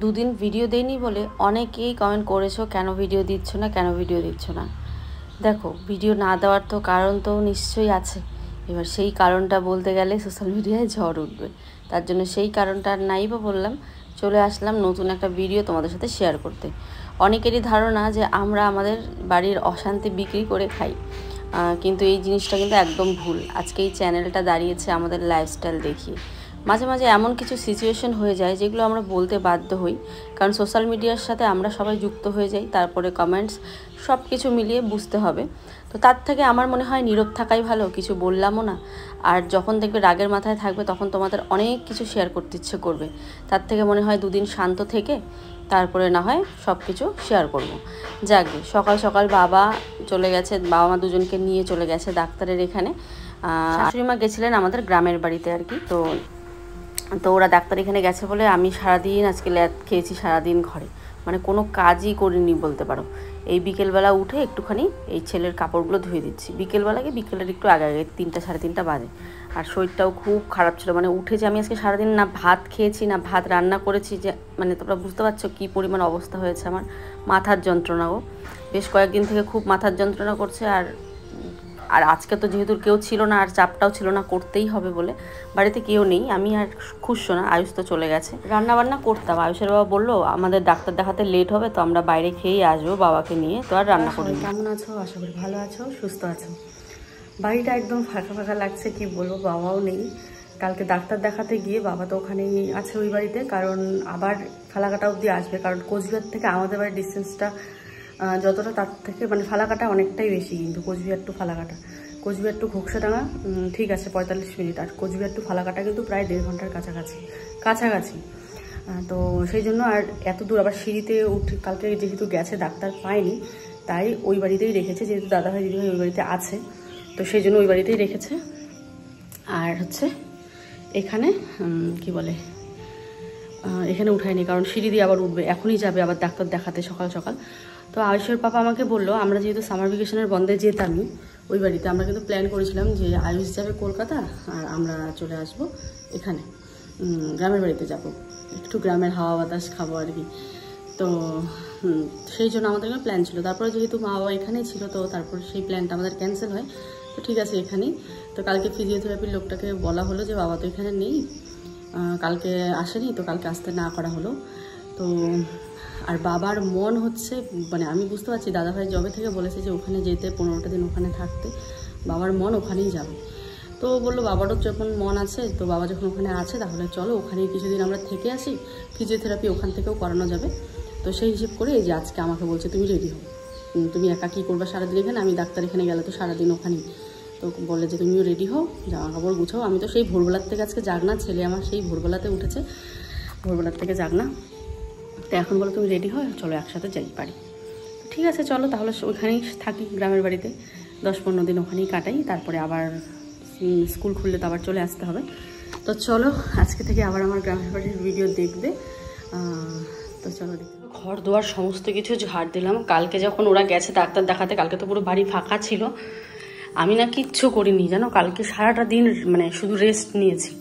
দুদিন ভিডিও দেইনি বলে অনেকেই কমেন্ট করেছো কেন ভিডিও দিচ্ছ না, কেন ভিডিও দিচ্ছ না। দেখো, ভিডিও না দেওয়ার তো কারণ তো নিশ্চয়ই আছে। এবার সেই কারণটা বলতে গেলে সোশ্যাল মিডিয়ায় ঝড় উঠবে। তার জন্য সেই কারণটা আর নাই বা বললাম, চলে আসলাম নতুন একটা ভিডিও তোমাদের সাথে শেয়ার করতে। অনেকেরই ধারণা যে আমরা আমাদের বাড়ির অশান্তি বিক্রি করে খাই, কিন্তু এই জিনিসটা কিন্তু একদম ভুল। আজকে এই চ্যানেলটা দাঁড়িয়েছে আমাদের লাইফস্টাইল দেখিয়ে। মাঝে মাঝে এমন কিছু সিচুয়েশন হয়ে যায় যেগুলো আমরা বলতে বাধ্য হই, কারণ সোশ্যাল মিডিয়ার সাথে আমরা সবাই যুক্ত হয়ে যাই। তারপরে কমেন্টস সব কিছু মিলিয়ে বুঝতে হবে। তো তার থেকে আমার মনে হয় নীরব থাকাই ভালো, কিছু বললামও না। আর যখন দেখবে রাগের মাথায় থাকবে তখন তোমাদের অনেক কিছু শেয়ার করতে ইচ্ছে করবে। তার থেকে মনে হয় দুদিন শান্ত থেকে তারপরে না হয় সব কিছু শেয়ার করবো। যাকে সকাল সকাল বাবা চলে গেছে, বাবা মা দুজনকে নিয়ে চলে গেছে ডাক্তারের এখানে। শাশুড়ি মা গেছিলেন আমাদের গ্রামের বাড়িতে আর কি। তো ওরা ডাক্তার এখানে গেছে বলে আমি সারাদিন আজকে ল্যাদ খেয়েছি, সারাদিন ঘরে, মানে কোনো কাজই করিনি বলতে পারো। এই বিকেলবেলা উঠে একটুখানি এই ছেলের কাপড়গুলো ধুয়ে দিচ্ছি। বিকেলের একটু আগে 3টা সাড়ে 3টা বাজে। আর শরীরটাও খুব খারাপ ছিল, মানে উঠে যে আমি আজকে সারাদিন না ভাত খেয়েছি না ভাত রান্না করেছি, যে মানে তোমরা বুঝতে পারছো কী পরিমাণ অবস্থা হয়েছে আমার। মাথার যন্ত্রণাও বেশ কয়েকদিন থেকে খুব মাথার যন্ত্রণা করছে। আর আজকে তো যেহেতু কেউ ছিল না আর চাপটাও ছিল না, করতেই হবে বলে বাড়িতে কেউ নেই, আমি আর খুঁজছো না, আয়ুষ তো চলে গেছে। রান্না বান্না করতাম, আয়ুষের বাবা বললো আমাদের ডাক্তার দেখাতে লেট হবে, তো আমরা বাইরে খেয়েই আসবো বাবাকে নিয়ে, তো আর রান্না করি। কেমন আছো? আশা করি ভালো আছো, সুস্থ আছো। বাড়িটা একদম ফাঁকা ফাঁকা লাগছে, কি বলবো, বাবাও নেই। কালকে ডাক্তার দেখাতে গিয়ে বাবা তো ওখানেই আছে ওই বাড়িতে, কারণ আবার ফালাকাটা অবধি আসবে, কারণ কোচবিহার থেকে আমাদের বাড়ির ডিস্টেন্সটা যতটা তার থেকে মানে ফালাকাটা অনেকটাই বেশি, কিন্তু কোচবিহার টু ফালাকাটা, কোচবিহার টু ঘোকসাডাঙ্গা ঠিক আছে 45 মিনিট, আর কোচবিহার টু ফালাকাটা কিন্তু প্রায় 1.5 ঘন্টার কাছাকাছি। তো সেই জন্য আর এত দূর আবার সিঁড়িতে উঠে, কালকে যেহেতু গেছে ডাক্তার পায়নি, তাই ওই বাড়িতেই রেখেছে, যেহেতু দাদাভাই দিদিভাই ওই বাড়িতে আছে, তো সেই জন্য ওই বাড়িতেই রেখেছে। আর হচ্ছে এখানে কি বলে, এখানে উঠায়নি, কারণ সিঁড়ি দিয়ে আবার উঠবে, এখনই যাবে আবার ডাক্তার দেখাতে সকাল সকাল। তো আয়ুষের পাপা আমাকে বললো, আমরা যেহেতু সামার ভ্যাকেশনের বন্ধে যেতামই ওই বাড়িতে, আমরা কিন্তু প্ল্যান করেছিলাম যে আয়ুষ যাবে কলকাতা আর আমরা চলে আসব এখানে, গ্রামের বাড়িতে যাব, একটু গ্রামের হাওয়া বাতাস খাবো আর কি। তো সেই জন্য আমাদের এখানে প্ল্যান ছিল। তারপরে যেহেতু মা বাবা এখানেই ছিল, তো তারপর সেই প্ল্যানটা আমাদের ক্যান্সেল হয়। তো ঠিক আছে এখানেই। তো কালকে ফিজিওথেরাপির লোকটাকে বলা হলো যে বাবা তো এখানে নেই, কালকে আসেনি, তো কালকে আসতে না করা হলো। তো আর বাবার মন হচ্ছে, মানে আমি বুঝতে পারছি দাদাভাই জবে থেকে বলেছে যে ওখানে যেতে, 15টা দিন ওখানে থাকতে, বাবার মন ওখানেই যাবে। তো বললো বাবারও যখন মন আছে, তো বাবা যখন ওখানে আছে তাহলে চলো ওখানেই কিছুদিন আমরা থেকে আসি, ফিজিওথেরাপি ওখান থেকেও করানো যাবে। তো সেই হিসেব করে এই যে আজকে আমাকে বলছে তুমি রেডি হও, তুমি একা কী করবা সারাদিন এখানে, আমি ডাক্তার এখানে গেলে তো সারাদিন ওখানেই। তো বলে যে তুমিও রেডি হও, জামা কাপড় গুছাও। আমি তো সেই ভোরবেলার থেকে আজকে জাগনা, ছেলে আমার সেই ভোরবেলাতে উঠেছে, ভোরবেলার থেকে জাগনা। তো এখন বলো তুমি রেডি হও, চলো একসাথে যাই পারি। ঠিক আছে চলো তাহলে ওইখানেই থাকি, গ্রামের বাড়িতে 10-15 দিন ওখানেই কাটাই, তারপরে আবার স্কুল খুললে তো আবার চলে আসতে হবে। তো চলো আজকে থেকে আবার আমার গ্রামের বাড়ির ভিডিও দেখবে। তো চলো দেখি। ঘর দুয়ার সমস্ত কিছু ঝাড় দিলাম। কালকে যখন ওরা গেছে ডাক্তার দেখাতে, কালকে তো পুরো বাড়ি ফাঁকা ছিল, আমি না কিচ্ছু করিনি জানো, কালকে সারাটা দিন মানে শুধু রেস্ট নিয়েছি।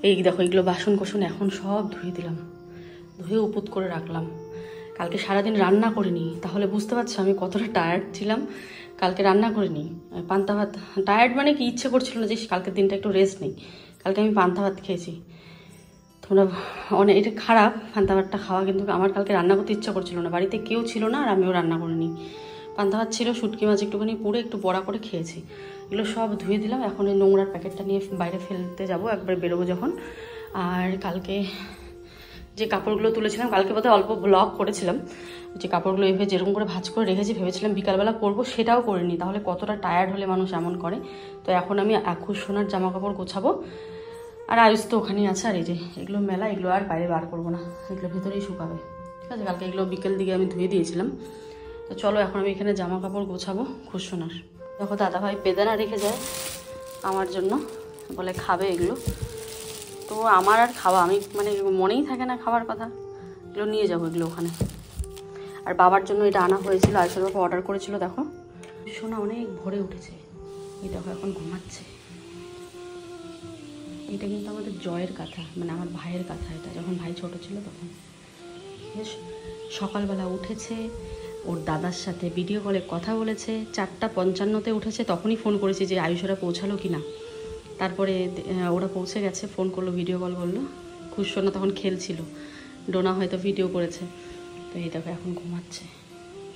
এই দেখো এগুলো বাসন কোসন এখন সব ধুয়ে দিলাম, ধুয়ে উপুত করে রাখলাম। কালকে সারাদিন রান্না করিনি, তাহলে বুঝতে পারছো আমি কতটা টায়ার্ড ছিলাম। কালকে রান্না করিনি, পান্তা ভাত, টায়ার্ড মানে কি ইচ্ছে করছিল না যে কালকের দিনটা একটু রেস্ট নেই, কালকে আমি পান্তা ভাত খেয়েছি। তোমরা অনেক এটা খারাপ পান্তা ভাতটা খাওয়া, কিন্তু আমার কালকে রান্না করতে ইচ্ছা করছিল না, বাড়িতে কেউ ছিল না আর আমিও রান্না করিনি। পান্তা ভাত ছিল, শুটকি মাছ একটুখানি পুড়ে একটু বড়া করে খেয়েছি। এগুলো সব ধুয়ে দিলাম, এখন এই নোংরার প্যাকেটটা নিয়ে বাইরে ফেলতে যাবো একবার বেরোবো যখন। আর কালকে যে কাপড়গুলো তুলেছিলাম, কালকে বোধহয় অল্প ব্লগ করেছিলাম, যে কাপড়গুলো এভাবে যেরকম করে ভাঁজ করে রেখেছি, ভেবেছিলাম বিকালবেলা করবো, সেটাও করিনি, তাহলে কতটা টায়ার্ড হলে মানুষ এমন করে। তো এখন আমি আকুশ সোনার জামা কাপড় গোছাবো, আর আয়ুষ তো ওখানেই আছে। আর এই যে এগুলো মেলা, এগুলো আর বাইরে বার করবো না, এগুলো ভেতরেই শুকাবে, ঠিক আছে। কালকে এগুলো বিকেল দিকে আমি ধুয়ে দিয়েছিলাম। তো চলো এখন আমি এখানে জামা কাপড় গোছাবো খুশোনার। দেখো দাদাভাই বেদানা রেখে যায় আমার জন্য, বলে খাবে এগুলো, তো আমার আর খাওয়া আমি মানে মনেই থাকে না খাবার কথা, এগুলো নিয়ে যাবো এগুলো ওখানে। আর বাবার জন্য এটা আনা হয়েছিল, আয়ুষের বাবা অর্ডার করেছিল। দেখো সোনা অনেক ভরে উঠেছে, এই দেখো এখন ঘুমাচ্ছে। এটা কিন্তু আমাদের জয়ের কথা, মানে আমার ভাইয়ের কথা, এটা যখন ভাই ছোট ছিল তখন। সকালবেলা উঠেছে, ওর দাদার সাথে ভিডিও কলে কথা বলেছে, 4:55-তে উঠেছে, তখনই ফোন করেছি যে আয়ুষরা পৌঁছালো কি না। তারপরে ওরা পৌঁছে গেছে, ফোন করলো, ভিডিও কল করলো। খুশসোনা তখন খেলছিল, ডোনা হয়তো ভিডিও করেছে। তো এই দেখো এখন ঘুমাচ্ছে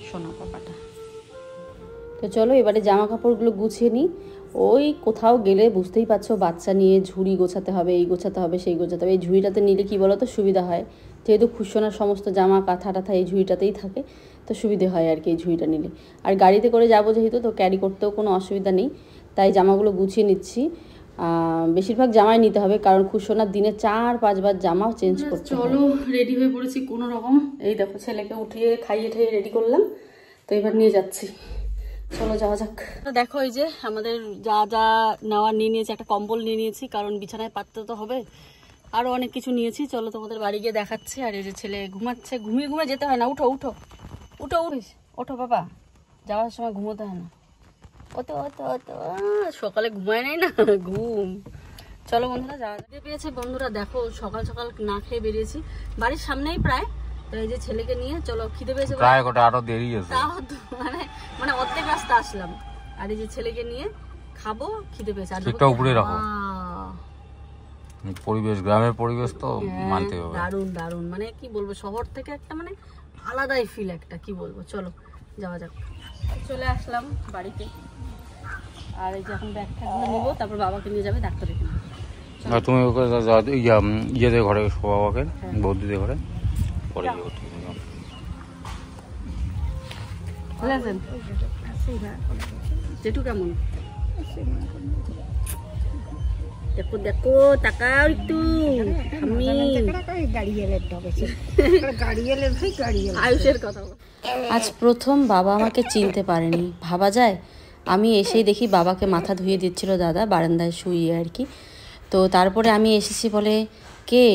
সোনা পাপাটা। তো চলো এবারে জামা কাপড়গুলো গুছিয়ে নিই। ওই কোথাও গেলে বুঝতেই পারছো, বাচ্চা নিয়ে ঝুড়ি গোছাতে হবে, এই গোছাতে হবে, সেই গোছাতে হবে। এই ঝুড়িটাতে নিলে কি বলো তো সুবিধা হয়, যেহেতু খুশসোনার সমস্ত জামা কাঁথা টাথা এই ঝুড়িটাতেই থাকে, তো সুবিধে হয় আর কি এই ঝুড়িটা নিলে। আর গাড়িতে করে যাবো যেহেতু, তো ক্যারি করতেও কোনো অসুবিধা নেই, তাই জামাগুলো গুছিয়ে নিচ্ছি। বেশিরভাগ জামাই নিতে হবে, কারণ খুশসোনার দিনে 4-5 বার জামা চেঞ্জ করতে। চলো রেডি হয়ে পড়েছি কোনো রকম। এই দেখো ছেলেকে উঠিয়ে খাইয়ে ঠাইয়ে রেডি করলাম, তো এবার নিয়ে যাচ্ছি। চলো যাওয়া যাক। দেখো এই যে আমাদের যা যা নেওয়ার নিয়ে নিয়েছি, একটা কম্বল নিয়ে নিয়েছি, কারণ বিছানায় পাততে তো হবে। আরও অনেক কিছু নিয়েছি, চলো তোমাদের বাড়ি গিয়ে দেখাচ্ছি। আর এই যে ছেলে ঘুমাচ্ছে, ঘুমিয়ে ঘুমিয়ে যেতে হয় না। উঠো উঠো উঠো, উঠিস ওঠো বাবা, যাওয়ার সময় ঘুমোতে হয় না। অত অত অত সকালে ঘুমায় নাই না, ঘুম। চলো বন্ধুরা যাওয়া পেয়েছে। বন্ধুরা দেখো সকাল সকাল না খেয়ে বেরিয়েছি, বাড়ির সামনেই প্রায়। তো এই যে ছেলেকে নিয়ে চলো, খিদে পেয়েছে প্রায়, আরো দেরি আছে, মানে অর্ধেক রাস্তা আসলাম। আর এই যে ছেলেকে নিয়ে খাবো, খিদে পেয়েছে। আর উপরে রাখো, পরিবেশ গ্রামের পরিবেশ তো মানতে হবে। দারুণ দারুণ, মানে কি বলবো, শহর থেকে একটা মানে আলাদাই ফিল একটা, কি বলবো। চলো যাওয়া যাক। চলে আসলাম বাড়িতে, আর এই যে এখন ব্যাগ ঠ্যাগগুলো নিবো, তারপর বাবাকে নিয়ে যাবে ডাক্তারের এখানে। তুমি ওকে ইয়েদের ঘরে বাবাকে, বৌদিদের ঘরে পরে যাবো। ভালো আছেন জেঠু? কেমন? দেখো দেখো, তাকাও একটু। আয়ুষের কথা, আজ প্রথম বাবা আমাকে চিনতে পারেনি, ভাবা যায়? আমি এসেই দেখি বাবাকে মাথা ধুয়ে দিচ্ছিল দাদা, বারান্দায় শুইয়ে আর কি। তো তারপরে আমি এসেছি, বলে কে?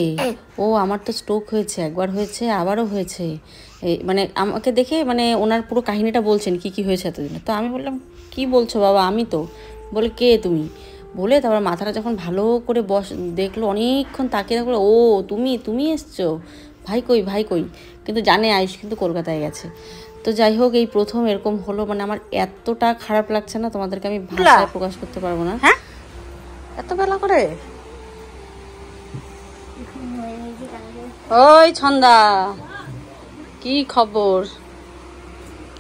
ও আমার তো স্ট্রোক হয়েছে, একবার হয়েছে আবারও হয়েছে। মানে আমাকে দেখে মানে ওনার পুরো কাহিনীটা বলছেন কি কি হয়েছে এতদিনে। তো আমি বললাম কি বলছো বাবা, আমি তো। বলে কে তুমি? বলে তারপর মাথাটা যখন ভালো করে দেখলো, অনেকক্ষণ তাকিয়ে দেখলো, ও তুমি এসছো, ভাই কই ভাই কই। কিন্তু জানে আয়ুষ কিন্তু কলকাতায় গেছে। তো যাই হোক, এই প্রথম এরকম হলো, মানে আমার এতটা খারাপ লাগছে না, তোমাদেরকে আমি ভাষায় প্রকাশ করতে পারবো না। হ্যাঁ এত বেলা করে? ওই ছন্দা, কি খবর,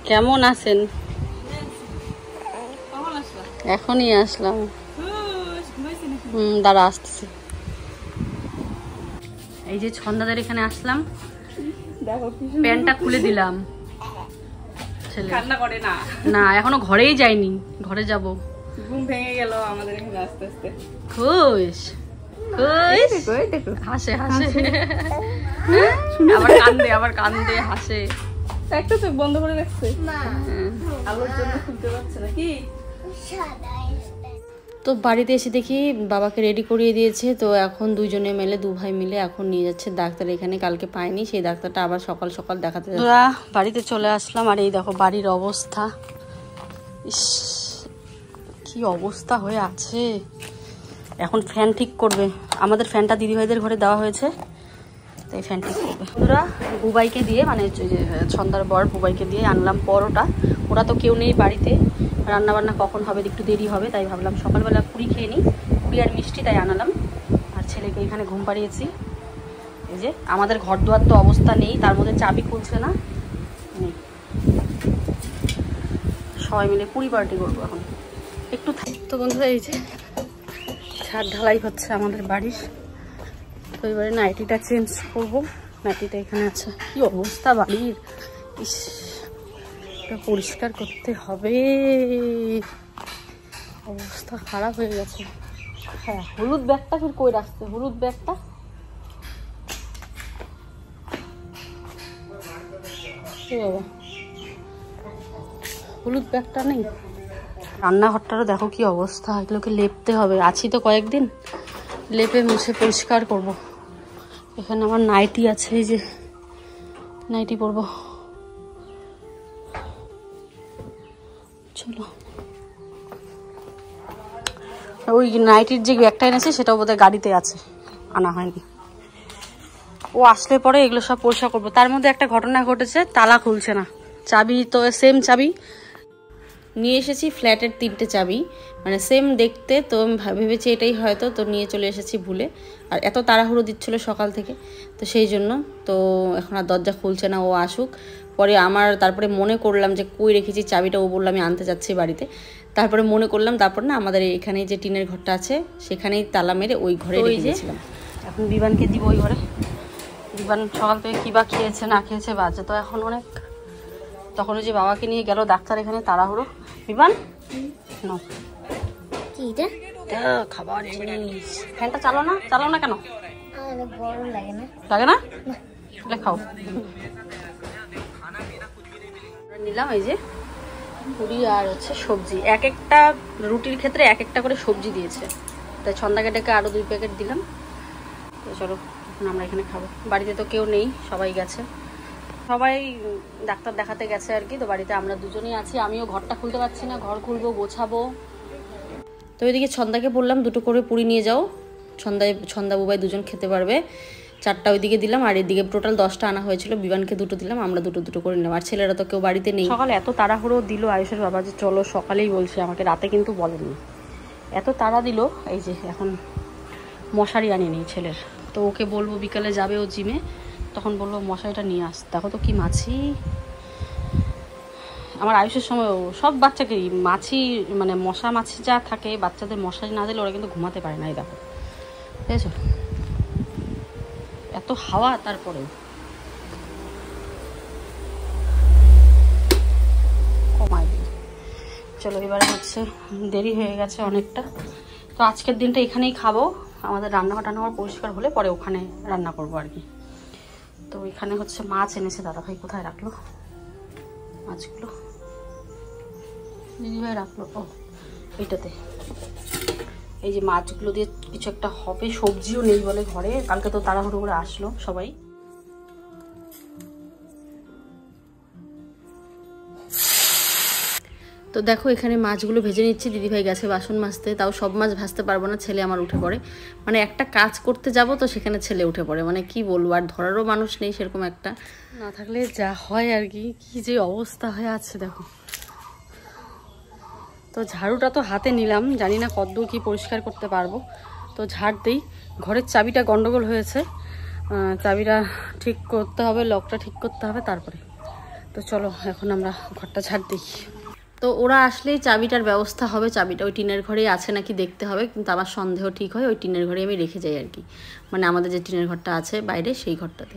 কেমন আছেন? এখনই আসলাম। দাঁড়া আসতেছি। এই যে ছন্দাদের এখানে আসলাম, প্যান্টটা খুলে দিলাম। ছেলে কান্না করে না, না এখনো ঘরেই যায়নি, ঘরে যাব। ঘুম ভেঙে গেল আমাদের এখানে আস্তে আস্তে। খুশ খুশ, হাসে হাসে, আবার কান্দে হাসে। একটা চোখ বন্ধ করে রাখছে, আলোর জন্য খুলতে পারছে না কি। তো বাড়িতে এসে দেখি বাবাকে রেডি করিয়ে দিয়েছে। তো এখন দুইজনে মিলে, দু ভাই মিলে এখন নিয়ে যাচ্ছে ডাক্তার এখানে। কালকে পাইনি, সেই ডাক্তারটা আবার সকাল সকাল দেখাতে যাচ্ছে। বাড়িতে চলে আসলাম, আর এই দেখো বাড়ির অবস্থা, ইস কি অবস্থা হয়ে আছে। এখন ফ্যান ঠিক করবে, আমাদের ফ্যানটা দিদিভাইদের ঘরে দেওয়া হয়েছে, তাই ফ্যান ঠিক করবে। ওরা বুবাইকে দিয়ে, মানে ছন্দার বর বুবাইকে দিয়ে আনলাম পরোটা। ওরা তো কেউ নেই বাড়িতে, রান্নাবান্না কখন হবে, একটু দেরি হবে, তাই ভাবলাম সকালবেলা পুরি খেয়ে নিই, পুরি আর মিষ্টি, তাই আনালাম। আর ছেলেকে এখানে ঘুম পাড়িয়েছি। এই যে আমাদের ঘর দুয়ার তো অবস্থা নেই, তার মধ্যে চাবি খুলছে না, সবাই মিলে পুরি পার্টি করবো এখন একটু। তো বন্ধুরা এই যে ছাদ ঢালাই হচ্ছে আমাদের বাড়ির, তো এবারে নাইটিটা চেঞ্জ করবো। নাইটিটা এখানে আছে, কি অবস্থা বাড়ির, ইস পরিষ্কার করতে হবে, অবস্থা খারাপ হয়ে গেছে। হ্যাঁ হলুদ ব্যাগটা ফির কই রাখছে, হলুদ ব্যাগটা বাবা, হলুদ ব্যাগটা নেই। রান্নাঘরটারও দেখো কি অবস্থা, এগুলোকে লেপতে হবে, আছি তো কয়েকদিন, লেপে মুছে পরিষ্কার করব। এখানে আমার নাইটি আছে, এই যে নাইটি পরবো। চলো, ওই নাইটির যে ব্যাগটা এনেছে সেটাও বোধহয় গাড়িতে আছে, আনা হয়নি। ও আসলে পরে এগুলো সব পরিষ্কার করবো। তার মধ্যে একটা ঘটনা ঘটেছে, তালা খুলছে না। চাবি তো সেম চাবি নিয়ে এসেছি, ফ্ল্যাটের 3টে চাবি, মানে সেম দেখতে। তো আমি ভেবেছি এটাই হয়তো, তো নিয়ে চলে এসেছি ভুলে। আর এত তাড়াহুড়ো দিচ্ছিলো সকাল থেকে, তো সেই জন্য তো এখন আর দরজা খুলছে না। ও আসুক পরে আমার, তারপরে মনে করলাম যে কই রেখেছি চাবিটা। ও বললো আমি আনতে যাচ্ছি বাড়িতে। তারপরে মনে করলাম, তারপর না আমাদের এখানে যে টিনের ঘরটা আছে সেখানেই তালা মেরে ওই ঘরে রেখে দিয়েছিলাম। এখন বিবানকে দিব ওই ঘরে। বিবান সকাল থেকে কী বা খেয়েছে না খেয়েছে, বাজে তো এখন অনেক। তখন ওই যে বাবাকে নিয়ে গেল ডাক্তার, এখানে তাড়াহুড়ো। বিবান খাবার জিনিস, ফ্যানটা চালাও না কেন? গরম লাগে না? লাগে না? তাহলে খাও। নিলাম এই যে পুরি আর হচ্ছে সবজি, এক একটা রুটির ক্ষেত্রে এক একটা করে সবজি দিয়েছে। তাই ছন্দাকে ডেকে আরও 2 প্যাকেট দিলাম। তো চলো এখন আমরা এখানে খাবো। বাড়িতে তো কেউ নেই, সবাই গেছে, সবাই ডাক্তার দেখাতে গেছে আর কি। তো বাড়িতে আমরা দুজনেই আছি। আমিও ঘরটা খুলতে পারছি না, ঘর খুলবো, গোছাবো। তো ওইদিকে ছন্দাকে বললাম 2টো করে পুরি নিয়ে যাও, ছন্দা বুবাই দুজন খেতে পারবে। 4টা ওইদিকে দিলাম, আর এদিকে টোটাল 10টা আনা হয়েছিল। বিবানকে 2টো দিলাম, আমরা 2টো করে নিলাম। আর ছেলেরা তো কেউ বাড়িতে নেই। সকালে এত তাড়াহুড়ো দিল আয়ুষের বাবা যে চলো, সকালেই বলছে আমাকে, রাতে কিন্তু বলেনি। এত তাড়া দিল। এই যে এখন মশারি আনিনি ছেলের, তো ওকে বলবো বিকালে যাবে ও জিমে, তখন বললো মশারিটা নিয়ে আস। দেখো তো কি মাছি। আমার আয়ুষের সময় সব বাচ্চাকেই মাছি, মানে মশা মাছি যা থাকে, বাচ্চাদের মশারি না দিলে ওরা কিন্তু ঘুমাতে পারে না। এই দেখো, বুঝেছো, এত হাওয়া। তারপরেও কমাই দিই। চলো এবারে হচ্ছে দেরি হয়ে গেছে অনেকটা। তো আজকের দিনটা এখানেই খাবো। আমাদের রান্নাঘর পরিষ্কার হলে পরে ওখানে রান্না করবো আর কি। তো এখানে হচ্ছে মাছ এনেছে দাদাভাই, কোথায় রাখলো মাছগুলো? দিদিভাই রাখলো ও এইটাতে। এই যে মাছগুলো দিয়ে কিছু একটা হবে। সবজিও নেই বলে ঘরে, কালকে তো তাড়াহুড়ো করে আসলো সবাই। তো দেখো এখানে মাছগুলো ভেজে নিচ্ছি। দিদিভাই গেছে বাসন মাজতে, তাও সব মাছ ভাজতে পারবো না, ছেলে আমার উঠে পড়ে। মানে একটা কাজ করতে যাব তো সেখানে ছেলে উঠে পড়ে, মানে কি বলবো। আর ধরারও মানুষ নেই সেরকম একটা, না থাকলে যা হয় আর কি। কি যে অবস্থা হয়ে আছে দেখো। তো ঝাড়ুটা তো হাতে নিলাম, জানি না কতদূর কি পরিষ্কার করতে পারবো। তো ঝাড় দিই। ঘরের চাবিটা গন্ডগোল হয়েছে, চাবিটা ঠিক করতে হবে, লকটা ঠিক করতে হবে তারপরে। তো চলো এখন আমরা ঘরটা ঝাড় দিই। তো ওরা আসলেই চাবিটার ব্যবস্থা হবে। চাবিটা ওই টিনের ঘরেই আছে নাকি দেখতে হবে, কিন্তু আমার সন্দেহ ঠিক হয় ওই টিনের ঘরে আমি রেখে যাই আর কি। মানে আমাদের যে টিনের ঘরটা আছে বাইরে, সেই ঘরটাতে।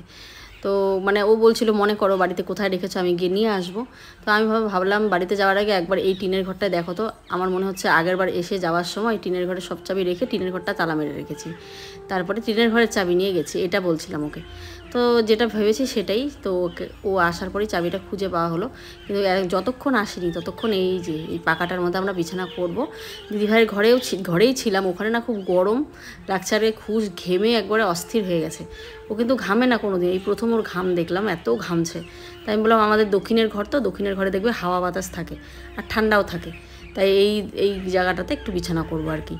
তো মানে ও বলছিল মনে করো বাড়িতে কোথায় রেখেছো, আমি গিয়ে নিয়ে আসবো। তো আমি ভাবলাম বাড়িতে যাওয়ার আগে একবার এই টিনের ঘরটায় দেখো তো। আমার মনে হচ্ছে আগেরবার এসে যাওয়ার সময় টিনের ঘরে সব চাবি রেখে টিনের ঘরটা তালা মেরে রেখেছি, তারপরে টিনের ঘরের চাবি নিয়ে গেছি, এটা বলছিলাম ওকে। তো যেটা ভেবেছি সেটাই। তো ও আসার পরেই চাবিটা খুঁজে পাওয়া হলো। কিন্তু যতক্ষণ আসেনি ততক্ষণ এই যে এই পাকাটার মধ্যে আমরা বিছানা করব। দিদিভাইয়ের ঘরেই ছিলাম, ওখানে না খুব গরম লাগছে, আর ঘেমে একবারে অস্থির হয়ে গেছে। ও কিন্তু ঘামে না কোনো দিন, এই প্রথম ওর ঘাম দেখলাম, এত ঘামছে। তাই আমি বললাম আমাদের দক্ষিণের ঘর, তো দক্ষিণের ঘরে দেখবে হাওয়া বাতাস থাকে আর ঠান্ডাও থাকে, তাই এই জায়গাটাতে একটু বিছানা করবো আর কি।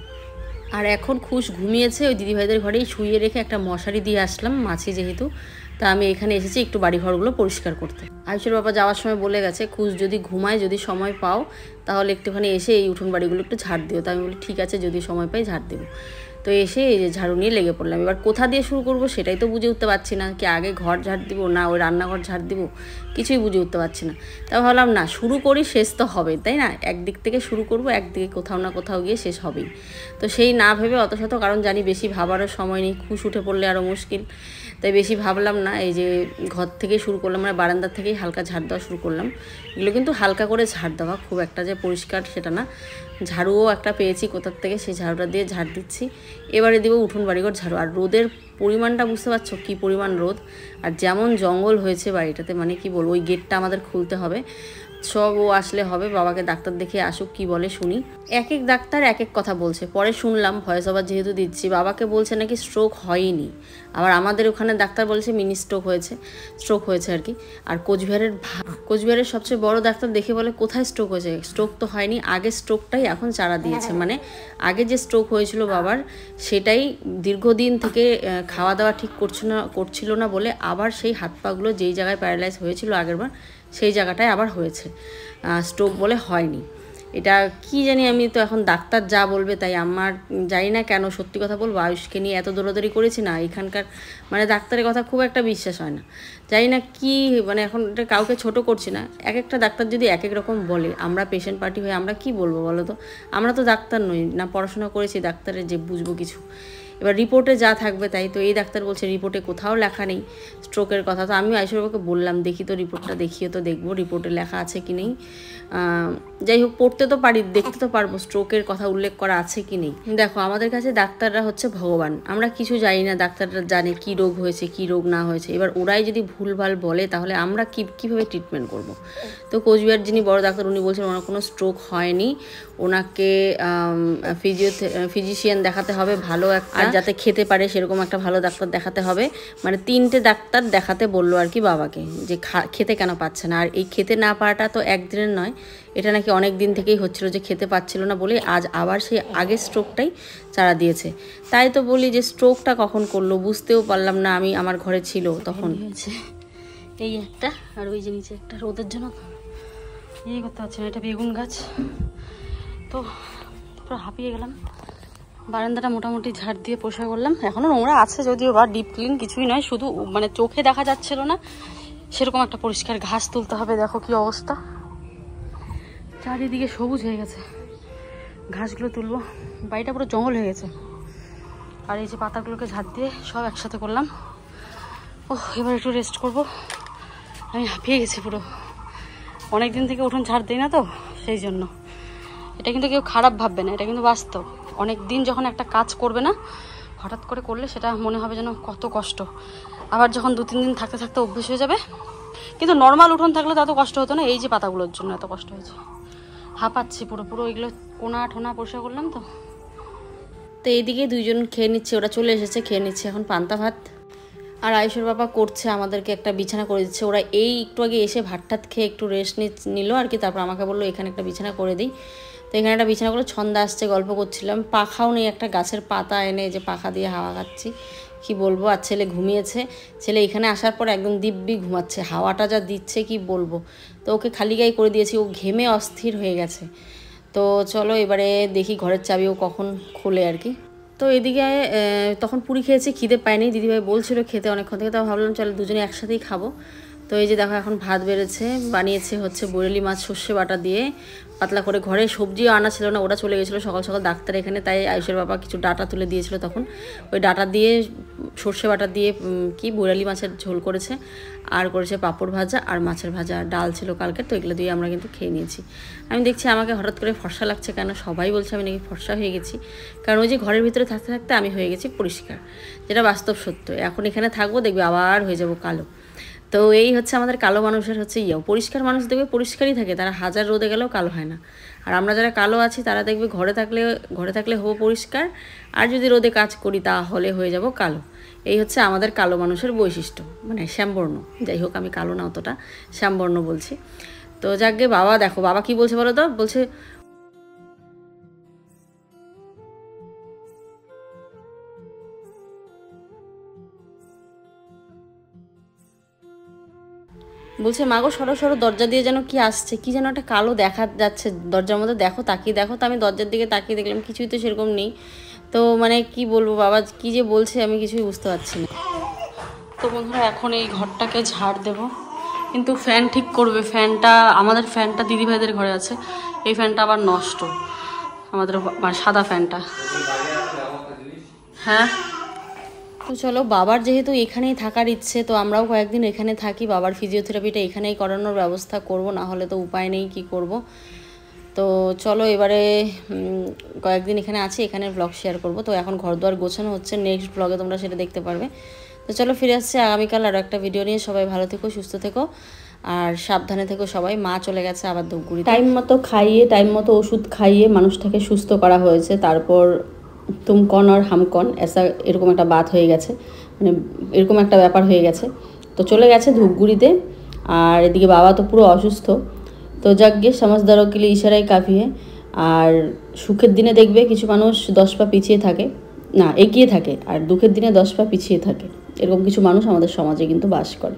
আর এখন ঘুমিয়েছে, ওই দিদিভাইদের ঘরেই শুইয়ে রেখে একটা মশারি দিয়ে আসলাম, মাছি যেহেতু। তা আমি এখানে এসেছি একটু বাড়িঘরগুলো পরিষ্কার করতে। আয়ুষের বাবা যাওয়ার সময় বলে গেছে যদি ঘুমায়, যদি সময় পাও তাহলে একটুখানি এসে এই উঠোন বাড়িগুলো একটু ঝাড় দিও। তা আমি বলি ঠিক আছে, যদি সময় পাই ঝাড় দেবো। তো এসে এই যে ঝাড়ু নিয়ে লেগে পড়লাম। এবার কোথা দিয়ে শুরু করব সেটাই তো বুঝে উঠতে পারছি না, কি আগে ঘর ঝাড় দিব না ওই রান্নাঘর ঝাড় দিব, কিছুই বুঝে উঠতে পারছি না। তা ভাবলাম না, শুরু করি, শেষ তো হবে, তাই না? একদিক থেকে শুরু করব, একদিকে কোথাও না কোথাও গিয়ে শেষ হবেই। তো সেই না ভেবে অত শত, কারণ জানি বেশি ভাবারও সময় নেই, উঠে পড়লে আরও মুশকিল, তাই বেশি ভাবলাম না। এই যে ঘর থেকেই শুরু করলাম, মানে বারান্দার থেকেই হালকা ঝাড় দেওয়া শুরু করলাম। এগুলো কিন্তু হালকা করে ঝাড় দেওয়া, খুব একটা যে পরিষ্কার সেটা না। ঝাড়ুও একটা পেয়েছি কোথার থেকে, সেই ঝাড়ুটা দিয়ে ঝাড় দিচ্ছি। এবারে দিব উঠোন বাড়িঘর ঝাড়ু। আর রোদের পরিমাণটা বুঝতে পারছো কী পরিমাণ রোদ, আর যেমন জঙ্গল হয়েছে বাড়িটাতে, মানে কি বলবো। ওই গেটটা আমাদের খুলতে হবে, সব ও আসলে হবে, বাবাকে ডাক্তার দেখে আসুক, কি বলে শুনি। এক এক ডাক্তার এক এক কথা বলছে। পরে শুনলাম, ভয়েস ওভার যেহেতু দিচ্ছি, বাবাকে বলছে নাকি স্ট্রোক হয়নি, আবার আমাদের ওখানে ডাক্তার বলছে মিনি স্ট্রোক হয়েছে আর কি। আর কোচবিহারের সবচেয়ে বড় ডাক্তার দেখে বলে কোথায় স্ট্রোক হয়েছে, স্ট্রোক তো হয়নি, আগে স্ট্রোকটাই এখন চারা দিয়েছে। মানে আগে যে স্ট্রোক হয়েছিল বাবার, সেটাই দীর্ঘদিন থেকে খাওয়া দাওয়া ঠিক করছিল না বলে আবার সেই হাত পাগুলো যেই জায়গায় প্যারালাইজ হয়েছিল আগেরবার, সেই জায়গাটায় আবার হয়েছে, স্ট্রোক বলে হয়নি। এটা কি জানি, আমি তো এখন ডাক্তার যা বলবে তাই। আমার জানি না কেন, সত্যি কথা বলবো, আয়ুষকে নিয়ে এত দৌড়াদৌড়ি করেছি না, এখানকার মানে ডাক্তারের কথা খুব একটা বিশ্বাস হয় না। জানি না কি, মানে এখন এটা কাউকে ছোট করছি না, এক একটা ডাক্তার যদি এক এক রকম বলে, আমরা পেশেন্ট পার্টি হয়ে আমরা কি বলবো বলো তো? আমরা তো ডাক্তার নই, না পড়াশোনা করেছি ডাক্তারের যে বুঝবো কিছু। এবার রিপোর্টে যা থাকবে তাই। তো এই ডাক্তার বলছে রিপোর্টে কোথাও লেখা নেই স্ট্রোকের কথা। তো আমি আয়ুষবাবুকে বললাম, দেখি তো রিপোর্টটা, দেখিয়ে তো দেখবো রিপোর্টে লেখা আছে কি নেই। যাই হোক, পড়তে তো পারি, দেখতে তো পারবো স্ট্রোকের কথা উল্লেখ করা আছে কি নেই। দেখো, আমাদের কাছে ডাক্তাররা হচ্ছে ভগবান, আমরা কিছু জানি না, ডাক্তাররা জানে কি রোগ হয়েছে কি রোগ না হয়েছে। এবার ওরাই যদি ভুলভাল বলে তাহলে আমরা কীভাবে ট্রিটমেন্ট করব। তো কোচবিহার যিনি বড় ডাক্তার, উনি বলছেন ওনার কোনো স্ট্রোক হয়নি, ওনাকে ফিজিশিয়ান দেখাতে হবে ভালো একটা, আর যাতে খেতে পারে সেরকম একটা ভালো ডাক্তার দেখাতে হবে। মানে 3টে ডাক্তার দেখাতে বললো আর কি বাবাকে, যে খেতে কেন পাচ্ছে না। আর এই খেতে না পারাটা তো একদিনের নয়, এটা নাকি অনেক দিন থেকেই হচ্ছিল, যে খেতে পাচ্ছিল না বলে আজ আবার সেই আগের স্ট্রোকটাই চারা দিয়েছে। তাই তো বলি যে স্ট্রোকটা কখন করলো বুঝতেও পারলাম না আমি, আমার ঘরে ছিল তখন। এই একটা, আর ওই যে নিচে একটা, রোদের জন্য ইয়ে করতে পারছি না। এটা বেগুন গাছ, তো পুরো হাঁপিয়ে গেলাম। বারান্দাটা মোটামুটি ঝাড় দিয়ে পরিষ্কার করলাম, এখনও নোংরা আছে যদিও বা ডিপ ক্লিন কিছুই নয়, শুধু মানে চোখে দেখা যাচ্ছিল না সেরকম একটা পরিষ্কার। ঘাস তুলতে হবে, দেখো কি অবস্থা, চারিদিকে সবুজ হয়ে গেছে, ঘাসগুলো তুলবো। বাড়িটা পুরো জঙ্গল হয়ে গেছে। আর এই যে পাতাগুলোকে ঝাড় দিয়ে সব একসাথে করলাম। এবার একটু রেস্ট করব, আমি হাঁপিয়ে গেছি পুরো, অনেক দিন থেকে উঠোন ঝাড় দিই না তো সেই জন্য। এটা কিন্তু কেউ খারাপ ভাববে না, এটা কিন্তু বাস্তব। অনেক দিন যখন একটা কাজ করবে না, হঠাৎ করে করলে সেটা মনে হবে যেন কত কষ্ট। আবার যখন 2-3 দিন থাকতে থাকতে অভ্যেস হয়ে যাবে। কিন্তু নর্মাল উঠোন থাকলে তো এত কষ্ট হতো না, এই যে পাতাগুলোর জন্য এত কষ্ট হয়েছে। হাঁপাচ্ছি পুরো এগুলো কোনা ঠোনা পরিষ্কার করলাম তো। এইদিকে 2জন খেয়ে নিচ্ছে, ওরা চলে এসেছে, খেয়ে নিচ্ছে এখন পান্তা ভাত। আর আয়ুষের বাবা করছে, আমাদেরকে একটা বিছানা করে দিচ্ছে। ওরা এই একটু আগে এসে ভাত টাত খেয়ে একটু রেস্ট নিল আর কি, তারপর আমাকে বললো এখানে একটা বিছানা করে দিই। তো এখানে একটা বিছানা করে ছন্দা আসছে, গল্প করছিলাম। পাখাও নেই, একটা গাছের পাতা এনে যে পাখা দিয়ে হাওয়া খাচ্ছি, কি বলবো। আর ছেলে ঘুমিয়েছে, ছেলে এখানে আসার পর একদম দিব্যি ঘুমাচ্ছে, হাওয়াটা যা দিচ্ছে কি বলবো। তো ওকে খালি গায়ে করে দিয়েছি, ও ঘেমে অস্থির হয়ে গেছে। তো চলো এবারে দেখি ঘরের চাবিও কখন খোলে আর কি। তো এদিকে তখন পুরি খেয়েছি, খিদে পায়নি, দিদিভাই বলছিল খেতে অনেকক্ষণ থেকে, তো ভাবলাম চলো দুজনে একসাথেই খাবো। তো এই যে দেখো এখন ভাত বানিয়েছে হচ্ছে বরেলি মাছ সর্ষে বাটা দিয়ে পাতলা করে। ঘরে সবজিও আনা ছিল না, ওরা চলে গেছিলো সকাল সকাল ডাক্তার এখানে, তাই আয়ুষের বাবা কিছু ডাটা তুলে দিয়েছিল তখন, ওই ডাটা দিয়ে সর্ষে বাটা দিয়ে কি বরেলি মাছের ঝোল করেছে, আর করেছে পাঁপড় ভাজা আর মাছের ভাজা, ডাল ছিল কালকে। তো এগুলো দিয়ে আমরা কিন্তু খেয়ে নিয়েছি। আমি দেখছি আমাকে হঠাৎ করে ফর্সা লাগছে কেন, সবাই বলছে আমি নাকি ফর্সা হয়ে গেছি, কারণ ওই যে ঘরের ভিতরে থাকতে থাকতে আমি হয়ে গেছি পরিষ্কার, যেটা বাস্তব সত্য। এখন এখানে থাকবো, দেখবে আবার হয়ে যাব কালো। তো এই হচ্ছে আমাদের কালো মানুষের হচ্ছে পরিষ্কার মানুষ দেখবে পরিষ্কারই থাকে, তারা হাজার রোদে গেলেও কালো হয় না। আর আমরা যারা কালো আছি তারা দেখবে ঘরে থাকলে হবো পরিষ্কার, আর যদি রোদে কাজ করি তাহলে হয়ে যাব কালো। এই হচ্ছে আমাদের কালো মানুষের বৈশিষ্ট্য, মানে শ্যামবর্ণ। যাই হোক, আমি কালো না অতটা, শ্যামবর্ণ বলছি। তো যাকে বাবা, দেখো বাবা কি বলছে বলো তো, বলছে মাগো সরো সরো, দরজা দিয়ে যেন কি আসছে, কি যেন একটা কালো দেখা যাচ্ছে দরজার মধ্যে, দেখো তাকিয়ে দেখো। তো আমি দরজার দিকে তাকিয়ে দেখলাম কিছুই তো সেরকম নেই। তো মানে কি বলবো, বাবা কি যে বলছে আমি কিছুই বুঝতে পারছি না। তো বন্ধুরা এখন এই ঘরটাকে ঝাড় দেব, কিন্তু ফ্যান ঠিক করবে। আমাদের ফ্যানটা দিদিভাইদের ঘরে আছে, এই ফ্যানটা আবার নষ্ট, আমাদের মানে সাদা ফ্যানটা। হ্যাঁ, তো চলো, বাবার যেহেতু এখানেই থাকার ইচ্ছে, তো আমরাও কয়েকদিন এখানে থাকি। বাবার ফিজিওথেরাপিটা এখানেই করানোর ব্যবস্থা করব, না হলে তো উপায় নেই, কি করব। তো চলো এবারে কয়েকদিন এখানে আছি, এখানে ব্লগ শেয়ার করব। তো এখন ঘরদুয়ার গোছানো হচ্ছে, নেক্সট ব্লগে তোমরা সেটা দেখতে পারবে। তো চলো ফিরে আসছি আগামীকাল আরও একটা ভিডিও নিয়ে। সবাই ভালো থেকো, সুস্থ থেকো, আর সাবধানে থেকো সবাই। মা চলে গেছে আবার ধূপগুড়ি। টাইম মতো খাইয়ে, টাইম মতো ওষুধ খাইয়ে মানুষটাকে সুস্থ করা হয়েছে। তারপর তুম কন আর হাম কন এরকম একটা বাত হয়ে গেছে, মানে এরকম একটা ব্যাপার হয়ে গেছে। তো চলে গেছে ধূপগুড়িতে। আর এদিকে বাবা তো পুরো অসুস্থ। তো যাকগে সমাজদারও কে লিয়ে ইশারাই কাফি है। আর সুখের দিনে দেখবে কিছু মানুষ 10 পা পিছিয়ে থাকে, না এগিয়ে থাকে, আর দুঃখের দিনে 10 পা পিছিয়ে থাকে। এরকম কিছু মানুষ আমাদের সমাজে কিন্তু বাস করে।